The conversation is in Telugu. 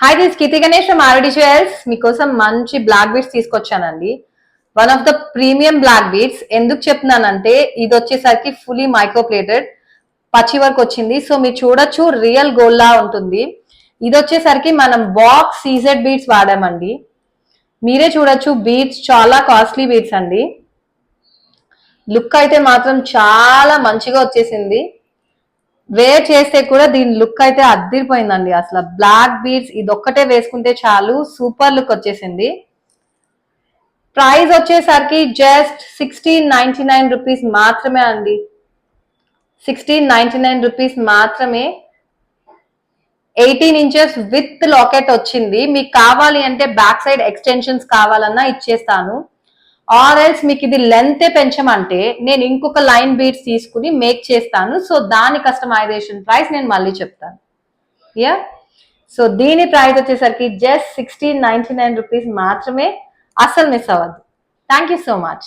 Hi, this Keerthi Ganesh from RD jewels. మీకోసం మంచి బ్లాక్ బీడ్స్ తీసుకొచ్చానండి. One of the premium black beads. ఎందుకు చెప్తున్నానంటే ఇది వచ్చేసరికి ఫుల్లీ మైక్రోప్లేటెడ్ పచ్చి వర్క్ వచ్చింది. సో మీరు చూడొచ్చు, రియల్ గోల్డ్ లా ఉంటుంది. ఇది వచ్చేసరికి మనం బాక్స్ సీజెడ్ బీడ్స్ వాడామండి. మీరే చూడొచ్చు, బీడ్స్ చాలా కాస్ట్లీ బీడ్స్ అండి. లుక్ అయితే మాత్రం చాలా మంచిగా వచ్చేసింది. వేర్ చేస్తే కూడా దీని లుక్ అయితే అద్దిరిపోయిందండి. అసలు బ్లాక్ బీడ్స్ ఇది ఒక్కటే వేసుకుంటే చాలు, సూపర్ లుక్ వచ్చేసింది. ప్రైస్ వచ్చేసరికి జస్ట్ 1699 రూపీస్ మాత్రమే అండి. 1699 రూపీస్ మాత్రమే. 18 ఇంచెస్ విత్ లాకెట్ వచ్చింది. మీకు కావాలి అంటే బ్యాక్ సైడ్ ఎక్స్టెన్షన్స్ కావాలన్నా ఇచ్చేస్తాను. ఆర్ ఎల్స్ మీకు ఇది లెంత్ పెంచమంటే నేను ఇంకొక లైన్ బీడ్స్ తీసుకుని మేక్ చేస్తాను. సో దాని కస్టమైజేషన్ ప్రైస్ నేను మళ్ళీ చెప్తాను. యా, సో దీని ప్రైస్ వచ్చేసరికి జస్ట్ 1699 రూపీస్ మాత్రమే. అస్సలు మిస్ అవ్వద్దు. Thank you so much.